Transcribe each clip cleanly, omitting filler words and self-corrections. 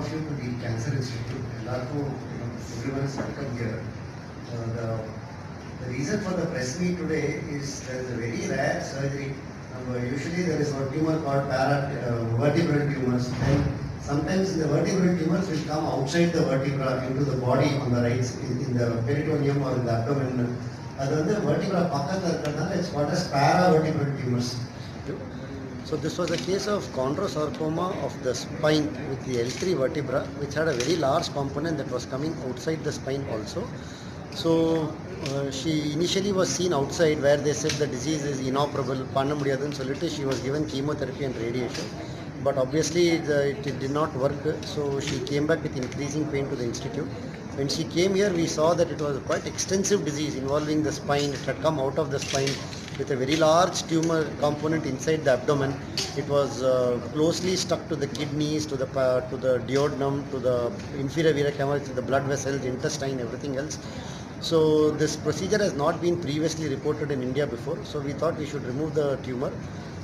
of you to the Cancer Institute. Everyone is welcome here. The reason for the press meet today is there is a very rare surgery. Usually there is a tumor called vertebral tumors, and sometimes the vertebral tumors will come outside the vertebra into the body on the right, in the peritoneum or in the abdomen. Vertebra it's called as paravertebral tumors. So this was a case of chondrosarcoma of the spine with the L3 vertebra, which had a very large component that was coming outside the spine also. So she initially was seen outside, where they said the disease is inoperable, she was given chemotherapy and radiation. But obviously it did not work, so she came back with increasing pain to the institute. When she came here, we saw that it was a quite extensive disease involving the spine. It had come out of the spine with a very large tumor component inside the abdomen. It was closely stuck to the kidneys, to the duodenum, to the inferior vena cava, to the blood vessels, intestine, everything else. So this procedure has not been previously reported in India before, so we thought we should remove the tumor.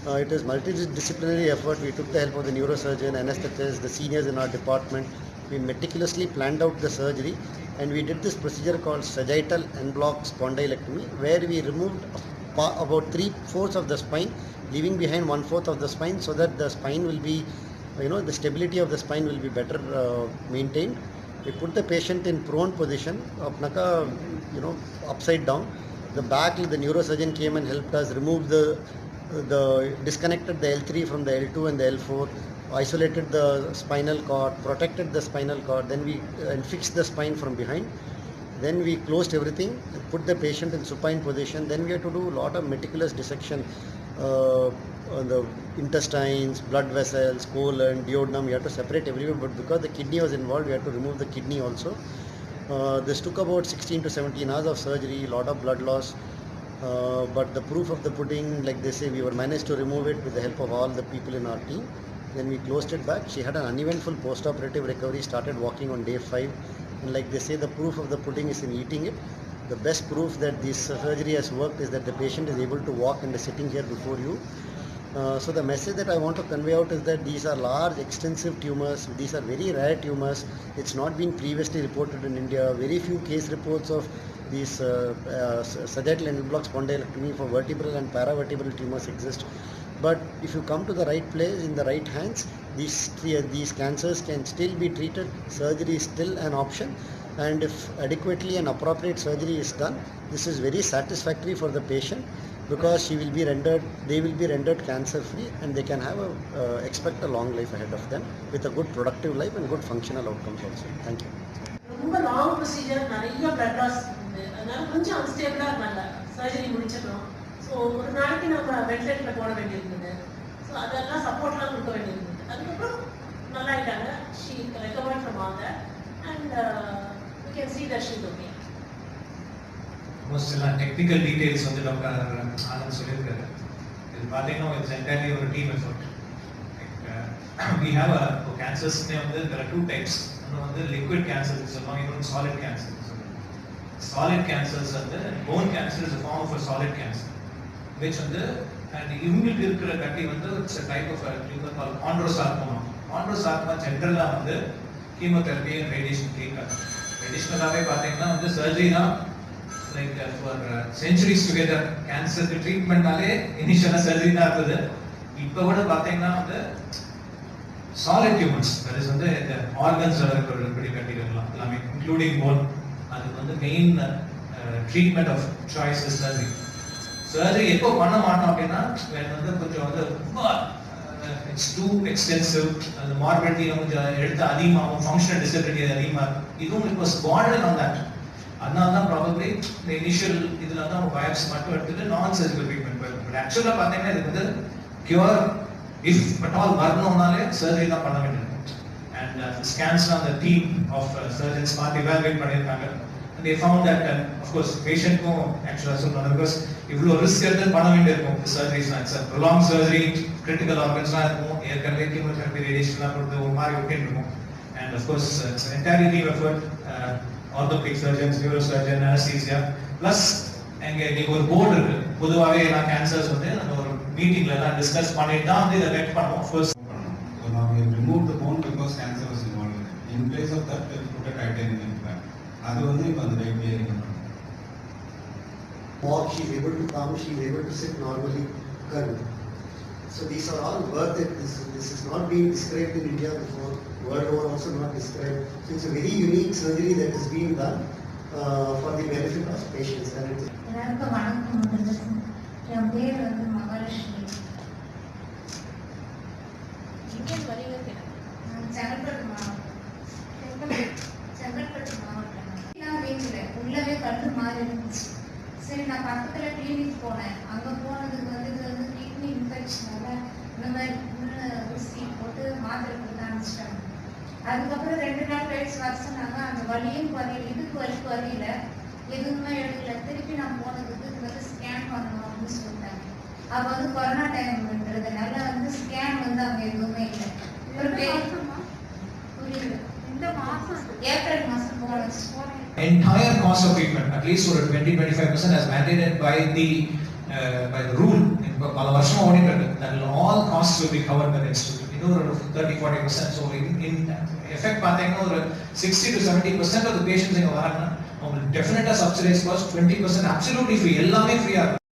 It is multidisciplinary effort. We took the help of the neurosurgeon, anesthetist, the seniors in our department. We meticulously planned out the surgery, and we did this procedure called sagittal en bloc spondylectomy, where we removed about 3/4 of the spine, leaving behind 1/4 of the spine, so that the spine will be, the stability of the spine will be better maintained. We put the patient in prone position, upside down. The back, the neurosurgeon came and helped us remove disconnected the L3 from the L2 and the L4, isolated the spinal cord, protected the spinal cord, then we fixed the spine from behind. Then we closed everything, put the patient in supine position. Then we had to do a lot of meticulous dissection on the intestines, blood vessels, colon, duodenum. We had to separate everywhere, but because the kidney was involved, we had to remove the kidney also. This took about 16 to 17 hours of surgery, a lot of blood loss. But the proof of the pudding, like they say, we were managed to remove it with the help of all the people in our team. Then we closed it back. She had an uneventful post-operative recovery, started walking on day 5. And like they say, the proof of the pudding is in eating it. The best proof that this surgery has worked is that the patient is able to walk and is sitting here before you. So the message that I want to convey out is that these are large, extensive tumors. These are very rare tumors. It's not been previously reported in India. Very few case reports of these sagittal en bloc spondylectomy for vertebral and paravertebral tumors exist. But if you come to the right place, in the right hands, these cancers can still be treated. Surgery is still an option, and if adequately and appropriate surgery is done, this is very satisfactory for the patient, because they will be rendered cancer free, and they can expect a long life ahead of them with a good productive life and good functional outcomes also. Thank you. ரொம்ப long procedure, நிறைய blood loss, அதனால கொஞ்சம் அன்ஸ்டேபிளா இருந்தாங்க. Surgery முடிச்சிட்டோம். So ஒரு நாளைக்கு நம்ம வென்டிலேட்டரில் போட வேண்டியிருந்தது. ஸோ அதெல்லாம் சப்போர்ட்லாம் கொடுக்க வேண்டியிருந்தது. அதுக்கப்புறம் நல்லா ஆயிட்டாங்க. She recovered from all that, and you can see that she is okay. Most எல்லாம் டெக்னிக்கல் டீடைல்ஸ் வந்து டாக்டர் ஆனந்த் சொல்லியிருக்காரு. இது பார்த்தீங்கன்னா இட்ஸ் என்டையர்லி ஒரு team effort. we have a cancers வந்து there are 2 types. ஒன்று வந்து liquid cancer சொல்லுவாங்க, இன்னொன்று solid cancer சொல்லுவாங்க. Solid cancers வந்து bone cancer is a form of a solid cancer, which வந்து and இவங்களுக்கு இருக்கிற கட்டி வந்து it's a type of a tumor called chondrosarcoma. Chondrosarcoma ஜென்ரலா வந்து கீமோதெரபி and radiation ட்ரீட்மெண்ட். ட்ரெடிஷனலாகவே பார்த்தீங்கன்னா வந்து சர்ஜரி தான் லைக் ஃபார் சென்ச்சுரிஸ் டுகெதர். கேன்சருக்கு ட்ரீட்மெண்ட்னாலே இனிஷியலாக சர்ஜரி தான் இருக்குது. இப்போ கூட பார்த்தீங்கன்னா வந்து சாலிட் டியூமர்ஸ், தட் இஸ் வந்து இந்த ஆர்கன்ஸில் இருக்கிற கட்டிகள்லாம் எல்லாமே இன்க்ளூடிங் போன், அதுக்கு வந்து main treatment of choice is surgery. Surgery எப்போ பண்ண மாட்டோம் அப்படின்னா வந்து கொஞ்சம் வந்து ரொம்ப இட்ஸ் டூ எக்ஸ்டென்சிவ், அந்த மார்பிலிட்டி கொஞ்சம் எடுத்து அதிகமாகும், ஃபங்க்ஷனல் டிசபிலிட்டி அதிகமாக இருக்கும். இதுவும் இப்போ பார்டர் ஆன் தட். அதனால தான் ப்ராபப்ளி இந்த இனிஷியல் இதில் வந்து அவங்க பயாப்சி மட்டும் எடுத்துட்டு நான் சர்ஜிக்கல் ட்ரீட்மெண்ட் போயிருக்கும். பட் ஆக்சுவலாக பார்த்தீங்கன்னா இதுக்கு வந்து கியூர் இஃப் பட் ஆல் வரணும்னாலே சர்ஜரி தான் பண்ண வேண்டியிருக்கும். அண்ட் ஸ்கேன்ஸ்லாம் அந்த டீம் ஆஃப் சர்ஜன்ஸ் பார்த்து இவாலுவேட் பண்ணியிருக்காங்க. And they found that of course பேஷண்ட்க்கும் ஆக்சுவலாக சொல்லணும், பிகாஸ் இவ்வளோ ரிஸ்க் எடுத்து பண்ண வேண்டியிருக்கும் சர்ஜரிஸ்லாம். இட்ஸ் ப்ரொலாங் சர்ஜரி, கிரிட்டிக்கல் ஆர்கன்ஸ்லாம் இருக்கும், ஏற்கனவே கீமோதெரபி ரேடியேஷன்லாம் கொடுத்து ஒரு மாதிரி ஒட்டின்னு இருக்கும். And of course it's entirely team effort, orthopedic surgeons, neurosurgeon, anesthesia, plus எங்களுக்கு ஒரு போர்டு இருக்கு. பொதுவாகவே எல்லா கேன்சர்ஸ் வந்து நம்ம ஒரு மீட்டிங்ல எல்லாம் டிஸ்கஸ் பண்ணிட்டு தான் வந்து இதை வெட் பண்ணுவோம். First So now we have removed the bone because cancer was involved in it. அது வந்து இப்போ அந்த டைப்லேயே இருக்கு. Walk, she is able to come, she is able to sit normally. So these are all worth it. This is not being described in India before, world over also not described. So it's a very unique surgery that is being done for the benefit of patients. And it is எல்லாருக்கும் வணக்கம் முதல்ல. என் பேர் வந்து மகாலட்சுமி. நான் செங்கல்பட்டு மாவட்டம். நான் வீட்டுல உள்ளவே கட்டு மாறி இருந்துச்சு. சரி, நான் பக்கத்துல கிளினிக் போனேன். அங்க போனதுக்கு வந்து இது வந்து கிட்னி இன்ஃபெக்ஷனால இந்த மாதிரி ஊசி போட்டு மாத்திரை கொடுத்து அனுப்பிச்சிட்டாங்க. அதுக்கப்புறம் 2 நாள் கழிச்சு வர சொன்னாங்க. அந்த வலியும் குறையில, இதுக்கு வலி குறையில, எதுவுமே எடுக்கல. திருப்பி நான் போனதுக்கு இது வந்து ஸ்கேன் பண்ணணும் அப்படின்னு சொல்லிட்டாங்க. அப்ப வந்து கொரோனா டைம்ன்றதுனால வந்து ஸ்கேன் வந்து அங்க எதுவுமே இல்லை. ஒரு புரியல. இந்த மாசம் ஏப்ரல் மாசம் போனேன். Entire cost of treatment, at least for 20-25% as mandated by the rule in பல வருஷம் ஓடிட்டு இருக்கு. That all costs will be covered by the institute. இன்னொரு 30-40%. So in effect பார்த்தீங்கன்னா ஒரு 60-70% of the patients இங்க வராங்கன்னா உங்களுக்கு definitely subsidized cost, 20% absolutely free, எல்லாமே ஃப்ரீயா இருக்கும்.